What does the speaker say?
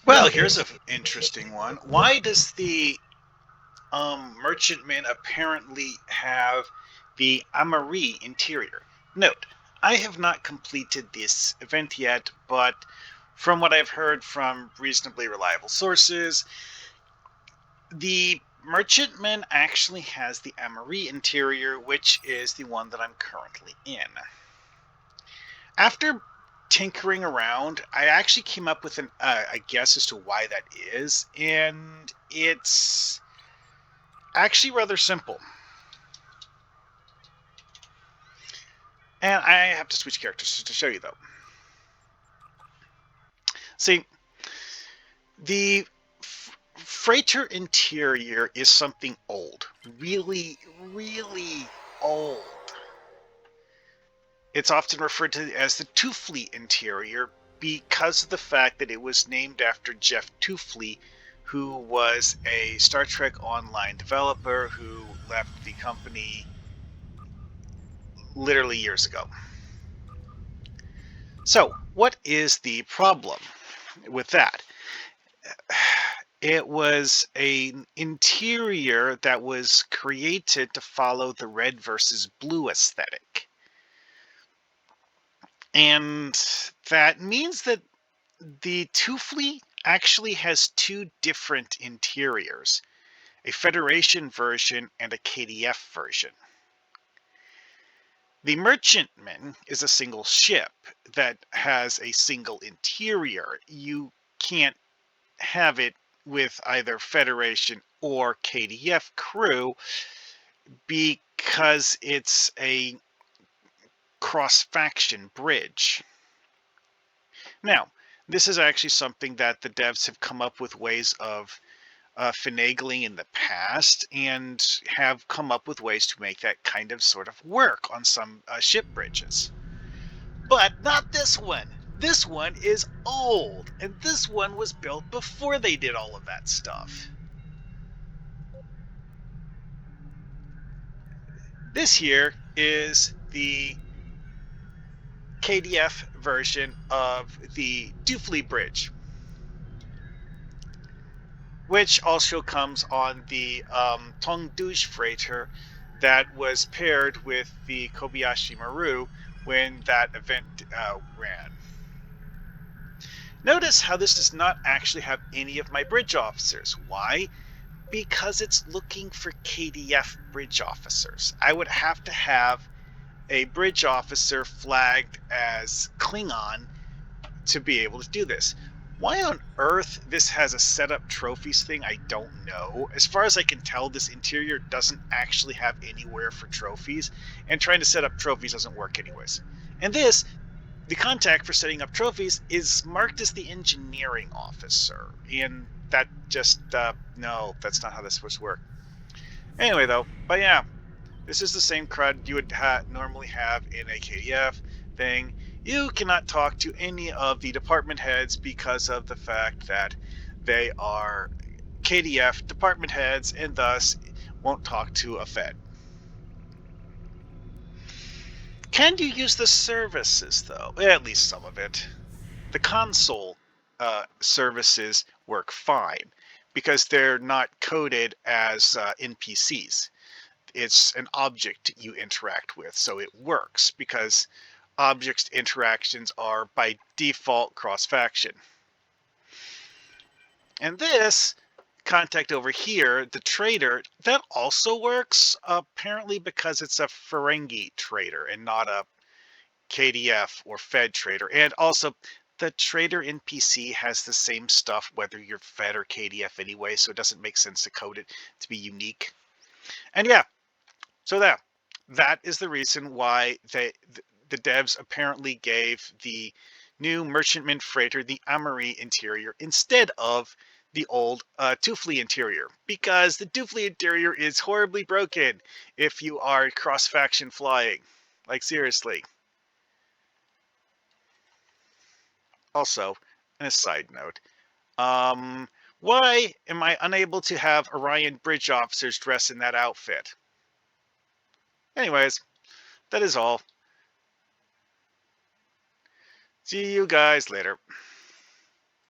Well, here's an interesting one. Why does the merchantman apparently have the Amarie interior? Note, I have not completed this event yet, but from what I've heard from reasonably reliable sources, the merchantman actually has the Amarie interior, which is the one that I'm currently in. After tinkering around, I actually came up with a guess as to why that is, and it's actually rather simple. And I have to switch characters to show you, though. See, the freighter interior is something old. Really, really old. It's often referred to as the Tuffli interior because of the fact that it was named after Jeff Tuffli, who was a Star Trek Online developer who left the company literally years ago. So, what is the problem with that? It was an interior that was created to follow the red versus blue aesthetic. And that means that the Tuffli actually has two different interiors, a Federation version and a KDF version. The Merchantman is a single ship that has a single interior. You can't have it with either Federation or KDF crew because it's a cross-faction bridge. Now, this is actually something that the devs have come up with ways of finagling in the past and have come up with ways to make that kind of sort of work on some ship bridges. But not this one. This one is old, and this one was built before they did all of that stuff. This here is the KDF version of the Tuffli Bridge, which also comes on the Tongdush freighter that was paired with the Kobayashi Maru when that event ran. Notice how this does not actually have any of my bridge officers. Why? Because it's looking for KDF bridge officers. I would have to have a bridge officer flagged as Klingon to be able to do this. Why on earth this has a setup trophies thing, I don't know. As far as I can tell, this interior doesn't actually have anywhere for trophies, and trying to set up trophies doesn't work anyways. And this, the contact for setting up trophies, is marked as the engineering officer, and that just, no, that's not how this supposed to work. Anyway, though, but yeah, this is the same crud you would normally have in a KDF thing. You cannot talk to any of the department heads because of the fact that they are KDF department heads and thus won't talk to a Fed. Can you use the services, though? At least some of it. The console services work fine because they're not coded as NPCs. It's an object you interact with, so it works because object interactions are by default cross-faction. And this contact over here, the trader, that also works apparently because it's a Ferengi trader and not a KDF or Fed trader. And also the trader NPC has the same stuff whether you're Fed or KDF anyway, so it doesn't make sense to code it to be unique. And yeah, so that is the reason why the devs apparently gave the new merchantman freighter the Amarie interior instead of the old Tuffli interior, because the Tuffli interior is horribly broken if you are cross-faction flying. Like, seriously. Also, on a side note, why am I unable to have Orion bridge officers dress in that outfit? Anyways, that is all. See you guys later.